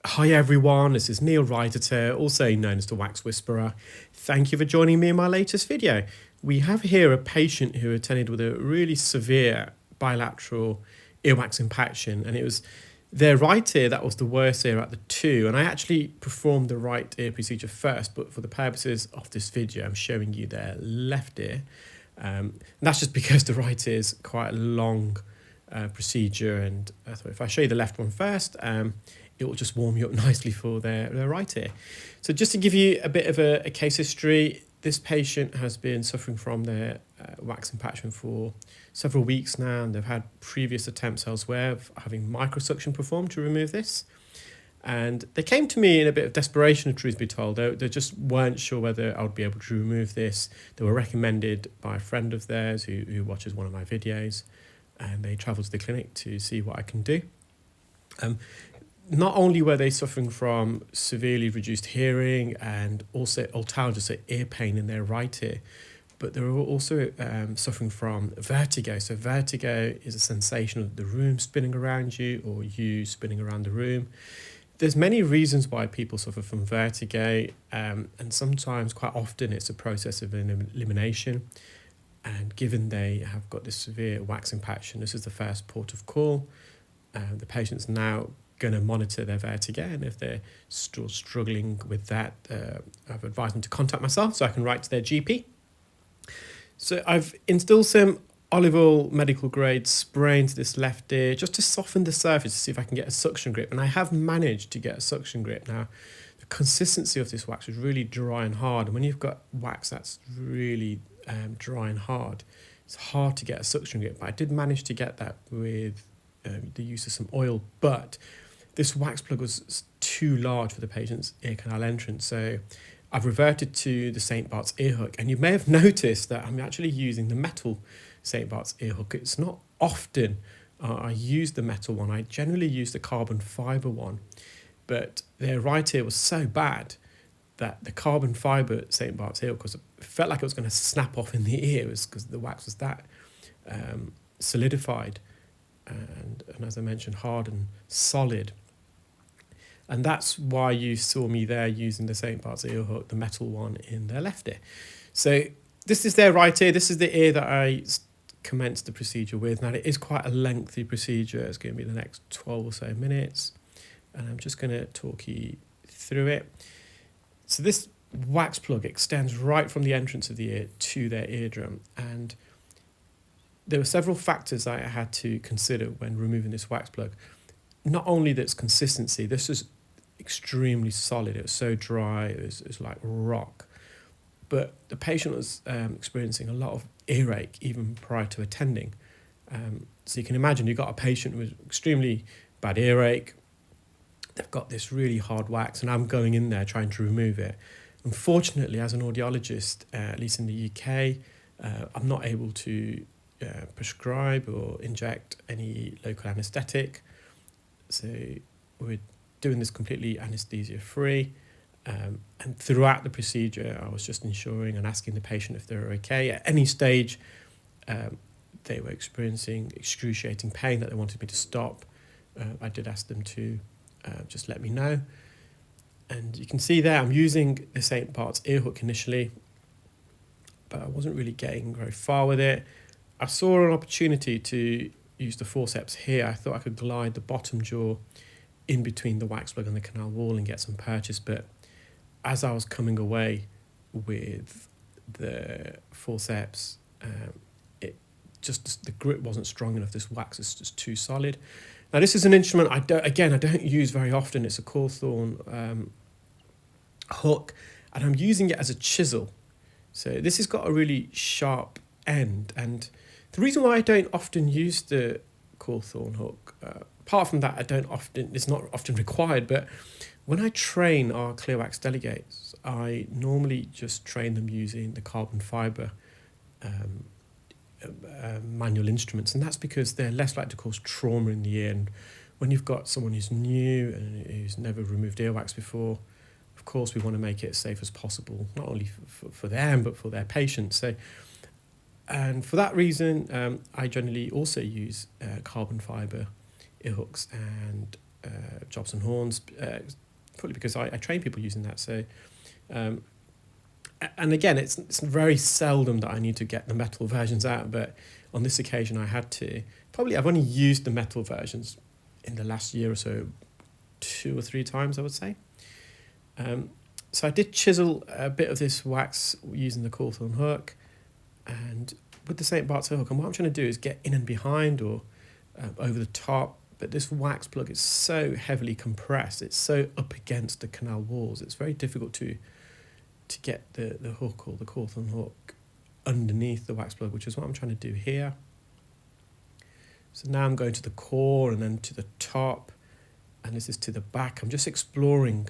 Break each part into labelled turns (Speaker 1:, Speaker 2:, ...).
Speaker 1: Hi everyone, this is Neel Raithatha, also known as the Wax Whisperer. Thank you for joining me in my latest video. We have here a patient who attended with a really severe bilateral earwax impaction, and it was their right ear that was the worst ear out of the two. And I actually performed the right ear procedure first, but for the purposes of this video, I'm showing you their left ear. And that's just because the right ear is quite a long procedure, and I thought if I show you the left one first, it will just warm you up nicely for their right ear. So just to give you a bit of a case history, this patient has been suffering from their wax impaction for several weeks now, and they've had previous attempts elsewhere of having microsuction performed to remove this. And they came to me in a bit of desperation, truth be told. They just weren't sure whether I would be able to remove this. They were recommended by a friend of theirs who watches one of my videos, and they travelled to the clinic to see what I can do. Not only were they suffering from severely reduced hearing and also otalgia, so ear pain in their right ear, but they were also suffering from vertigo. So vertigo is a sensation of the room spinning around you or you spinning around the room. There's many reasons why people suffer from vertigo, and sometimes, quite often, it's a process of elimination. And given they have got this severe wax impaction, this is the first port of call. The patient's now going to monitor their vertigo, and if they're still struggling with that, I've advised them to contact myself so I can write to their GP. So I've instilled some olive oil medical grade spray into this left ear just to soften the surface to see if I can get a suction grip, and I have managed to get a suction grip. Now the consistency of this wax is really dry and hard, and when you've got wax that's really dry and hard, it's hard to get a suction grip, but I did manage to get that with the use of some oil. But this wax plug was too large for the patient's ear canal entrance, so I've reverted to the St. Bart's ear hook, and you may have noticed that I'm actually using the metal St. Bart's ear hook. It's not often I use the metal one. I generally use the carbon fibre one, but their right ear was so bad that the carbon fibre St. Bart's ear hook felt like it was going to snap off in the ear because the wax was that solidified and as I mentioned, hard and solid. And that's why you saw me there using the St. Bart's ear hook, the metal one, in their left ear. So this is their right ear. This is the ear that I commenced the procedure with. Now, it is quite a lengthy procedure. It's going to be the next 12 or so minutes. And I'm just going to talk you through it. So this wax plug extends right from the entrance of the ear to their eardrum. And there were several factors I had to consider when removing this wax plug. Not only its consistency, this is extremely solid. It was so dry, it was like rock. But the patient was experiencing a lot of earache even prior to attending. So you can imagine you've got a patient with extremely bad earache. They've got this really hard wax, and I'm going in there trying to remove it. Unfortunately, as an audiologist, at least in the UK, I'm not able to prescribe or inject any local anaesthetic. So we're doing this completely anaesthesia-free. And throughout the procedure, I was just ensuring and asking the patient if they were okay. At any stage, they were experiencing excruciating pain that they wanted me to stop. I did ask them to just let me know. And you can see there, I'm using the St. Bart's ear hook initially, but I wasn't really getting very far with it. I saw an opportunity to use the forceps here. I thought I could glide the bottom jaw in between the wax plug and the canal wall and get some purchase, but as I was coming away with the forceps, the grip wasn't strong enough. This wax is just too solid. Now this is an instrument I don't use very often. It's a Cawthorne hook, and I'm using it as a chisel. So this has got a really sharp end, and the reason why I don't often use the Cawthorne hook, apart from that, it's not often required, but when I train our clear wax delegates, I normally just train them using the carbon fibre manual instruments, and that's because they're less likely to cause trauma in the ear. And when you've got someone who's new and who's never removed earwax before, of course we want to make it as safe as possible, not only for them but for their patients. So, and for that reason, I generally also use carbon fibre ear hooks, and Jobs and Horns, probably because I train people using that. So, and again, it's very seldom that I need to get the metal versions out, but on this occasion I had to. Probably I've only used the metal versions in the last year or so 2 or 3 times, I would say. So I did chisel a bit of this wax using the Cawthorn hook and with the St. Bart's hook. And what I'm trying to do is get in and behind or over the top. But this wax plug is so heavily compressed. It's so up against the canal walls. It's very difficult to get the hook or the Cawthorn hook underneath the wax plug, which is what I'm trying to do here. So now I'm going to the core and then to the top. And this is to the back. I'm just exploring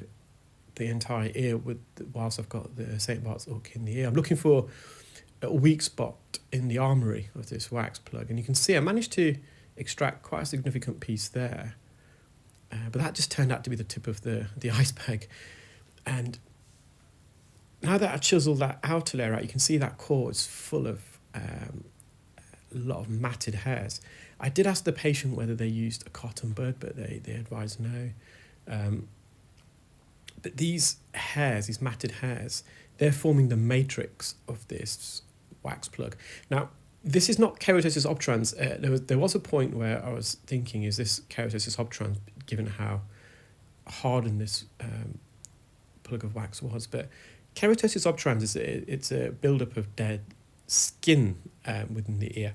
Speaker 1: the entire ear whilst I've got the St. Bart's hook in the ear. I'm looking for a weak spot in the armoury of this wax plug. And you can see I managed to extract quite a significant piece there. But that just turned out to be the tip of the iceberg. And now that I chiseled that outer layer out, you can see that core is full of a lot of matted hairs. I did ask the patient whether they used a cotton bud, but they advised no. But these hairs, these matted hairs, they're forming the matrix of this wax plug. Now, this is not keratosis obturans. There was a point where I was thinking, is this keratosis obturans, given how hardened this plug of wax was? But keratosis obturans it's a buildup of dead skin within the ear,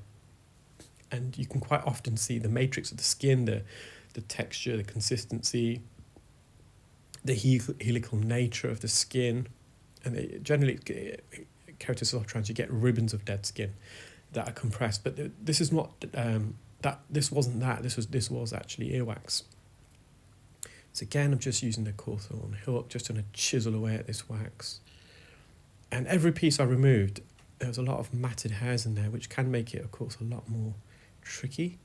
Speaker 1: and you can quite often see the matrix of the skin, the texture, the consistency, the helical nature of the skin, and generally keratosis obturans, you get ribbons of dead skin that are compressed. But this is not that. This wasn't that. This was actually earwax. So again, I'm just using the Cawthorn hook, just going to chisel away at this wax. And every piece I removed, there was a lot of matted hairs in there, which can make it, of course, a lot more tricky.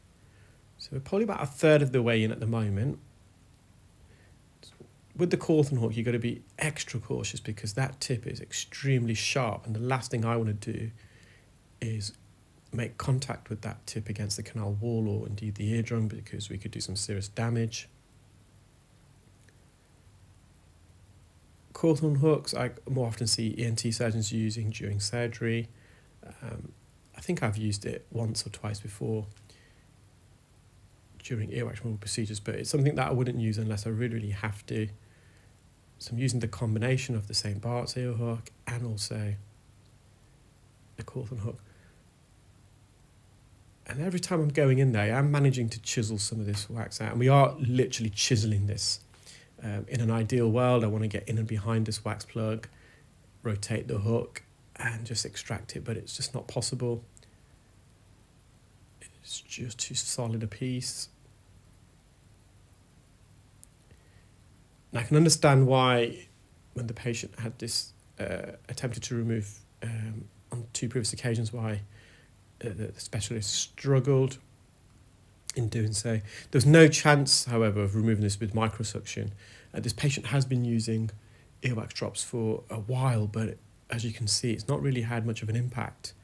Speaker 1: So we're probably about a third of the way in at the moment. With the Cawthorn hook, you've got to be extra cautious because that tip is extremely sharp, and the last thing I want to do is make contact with that tip against the canal wall or indeed the eardrum, because we could do some serious damage. Cawthorn hooks I more often see ENT surgeons using during surgery. I think I've used it once or twice before during earwax removal procedures, but it's something that I wouldn't use unless I really, really have to. So I'm using the combination of the St. Bart's ear hook and also the Cawthorn hook. And every time I'm going in there, I'm managing to chisel some of this wax out. And we are literally chiseling this. In an ideal world, I want to get in and behind this wax plug, rotate the hook, and just extract it, but it's just not possible. It's just too solid a piece. And I can understand why, when the patient had this attempted to remove on 2 previous occasions, why the specialist struggled in doing so. There's no chance, however, of removing this with microsuction. This patient has been using earwax drops for a while, but as you can see, it's not really had much of an impact.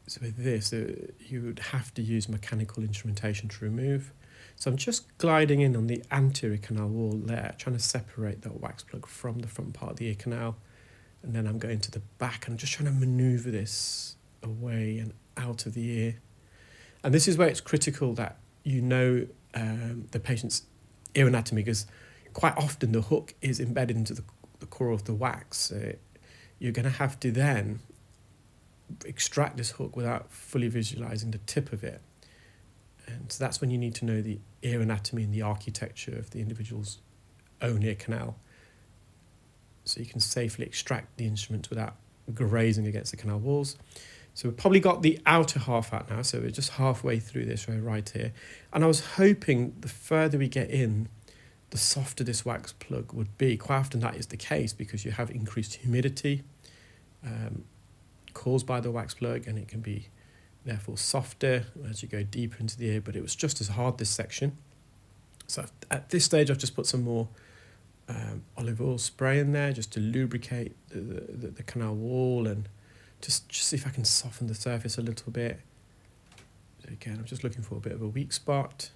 Speaker 1: So with this, you would have to use mechanical instrumentation to remove. So I'm just gliding in on the anterior canal wall there, trying to separate that wax plug from the front part of the ear canal. And then I'm going to the back and I'm just trying to maneuver this away and out of the ear. And this is where it's critical that you know the patient's ear anatomy, because quite often the hook is embedded into the core of the wax. So you're going to have to then extract this hook without fully visualizing the tip of it. And so that's when you need to know the ear anatomy and the architecture of the individual's own ear canal, so you can safely extract the instrument without grazing against the canal walls. So we've probably got the outer half out now, so we're just halfway through this right here. And I was hoping the further we get in, the softer this wax plug would be. Quite often that is the case because you have increased humidity caused by the wax plug, and it can be therefore softer as you go deeper into the ear, but it was just as hard this section. So at this stage I've just put some more olive oil spray in there just to lubricate the canal wall and just see if I can soften the surface a little bit. So again, I'm just looking for a bit of a weak spot.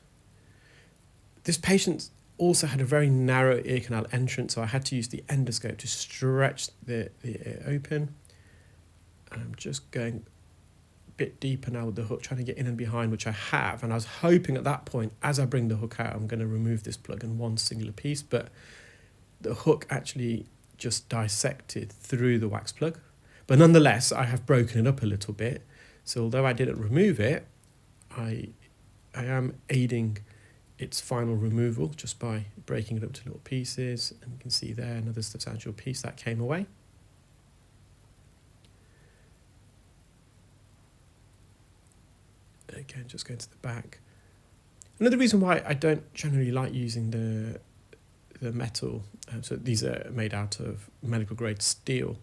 Speaker 1: This patient also had a very narrow ear canal entrance, so I had to use the endoscope to stretch the ear open. And I'm just going a bit deeper now with the hook, trying to get in and behind, which I have. And I was hoping at that point, as I bring the hook out, I'm going to remove this plug in one singular piece, but the hook actually just dissected through the wax plug. But nonetheless, I have broken it up a little bit. So although I didn't remove it, I am aiding its final removal just by breaking it up to little pieces. And you can see there another substantial piece that came away. Again, just going to the back. Another reason why I don't generally like using the metal, so these are made out of medical grade steel,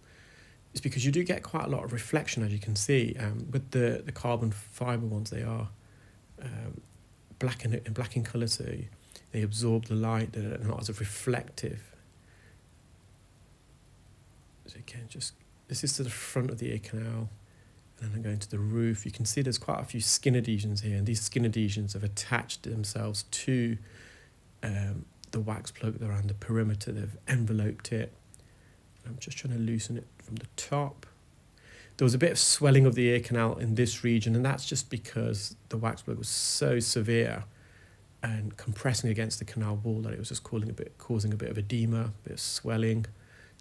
Speaker 1: is because you do get quite a lot of reflection, as you can see. With the carbon fibre ones, they are black in colour, so they absorb the light, they're not as reflective. So again, just this is to the front of the ear canal, and then I'm going to the roof. You can see there's quite a few skin adhesions here, and these skin adhesions have attached themselves to the wax plug around the perimeter. They've enveloped it. I'm just trying to loosen it from the top. There was a bit of swelling of the ear canal in this region, and that's just because the wax plug was so severe and compressing against the canal wall that it was just causing a bit of edema, a bit of swelling,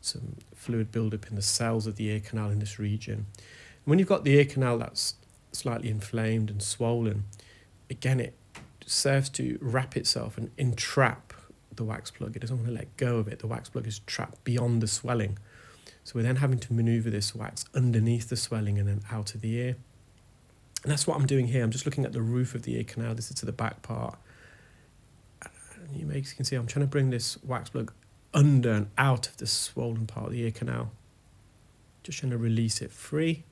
Speaker 1: some fluid buildup in the cells of the ear canal in this region. And when you've got the ear canal that's slightly inflamed and swollen, again, it serves to wrap itself and entrap the wax plug. It doesn't want to let go of it. The wax plug is trapped beyond the swelling. So we're then having to maneuver this wax underneath the swelling and then out of the ear. And that's what I'm doing here. I'm just looking at the roof of the ear canal. This is to the back part. And you can see I'm trying to bring this wax plug under and out of the swollen part of the ear canal. Just trying to release it free.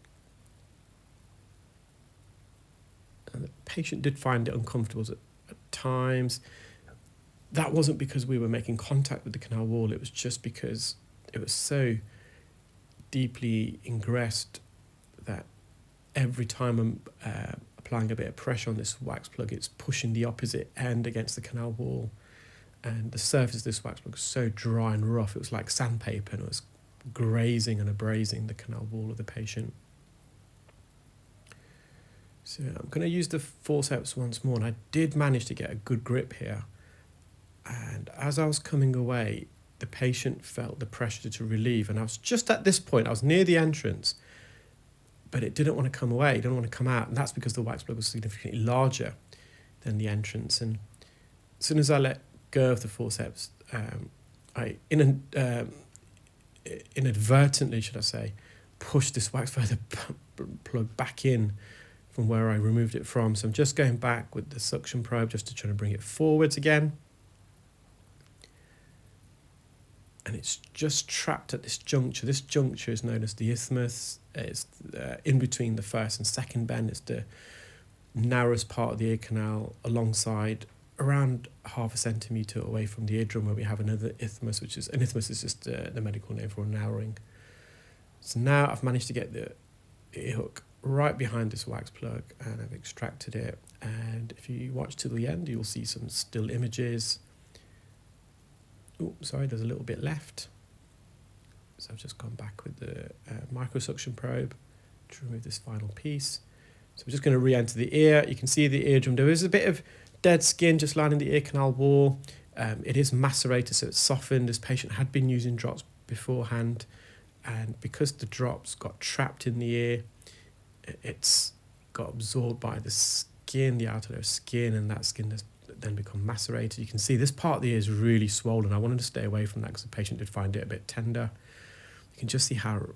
Speaker 1: And the patient did find it uncomfortable at times. That wasn't because we were making contact with the canal wall. It was just because it was so deeply ingressed that every time I'm applying a bit of pressure on this wax plug, it's pushing the opposite end against the canal wall. And the surface of this wax plug was so dry and rough, it was like sandpaper, and it was grazing and abrasing the canal wall of the patient. So I'm going to use the forceps once more, and I did manage to get a good grip here. And as I was coming away, the patient felt the pressure to relieve. And I was just at this point, I was near the entrance, but it didn't want to come away, it didn't want to come out. And that's because the wax plug was significantly larger than the entrance. And as soon as I let go of the forceps, I inadvertently, should I say, pushed this wax further plug back in from where I removed it from. So I'm just going back with the suction probe just to try to bring it forwards again. And it's just trapped at this juncture. This juncture is known as the isthmus. It's in between the first and second bend. It's the narrowest part of the ear canal, alongside around 0.5 centimetre away from the eardrum, where we have another isthmus, which is an isthmus is just the medical name for a narrowing. So now I've managed to get the ear hook right behind this wax plug, and I've extracted it. And if you watch to the end, you'll see some still images. Oh, sorry, there's a little bit left. So I've just gone back with the microsuction probe to remove this final piece. So we're just going to re-enter the ear. You can see the eardrum. There is a bit of dead skin just lining the ear canal wall. It is macerated, so it's softened. This patient had been using drops beforehand, and because the drops got trapped in the ear, it's got absorbed by the skin, the outer layer of skin, and that skin has then become macerated. You can see this part of the ear is really swollen. I wanted to stay away from that because the patient did find it a bit tender. You can just see how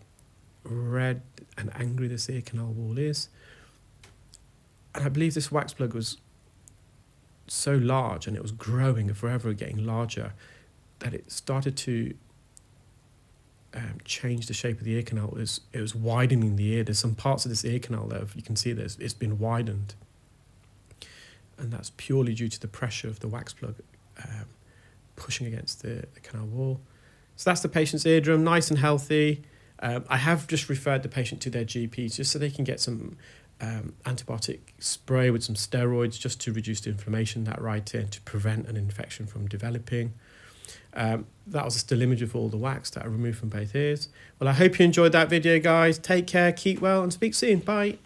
Speaker 1: red and angry this ear canal wall is. And I believe this wax plug was so large, and it was growing and forever getting larger, that it started to change the shape of the ear canal. It was widening the ear. There's some parts of this ear canal that you can see it's been widened. And that's purely due to the pressure of the wax plug pushing against the canal wall. So that's the patient's eardrum, nice and healthy. I have just referred the patient to their GP just so they can get some antibiotic spray with some steroids just to reduce the inflammation in that right ear and to prevent an infection from developing. That was a still image of all the wax that I removed from both ears. Well, I hope you enjoyed that video, guys. Take care, keep well, and speak soon. Bye.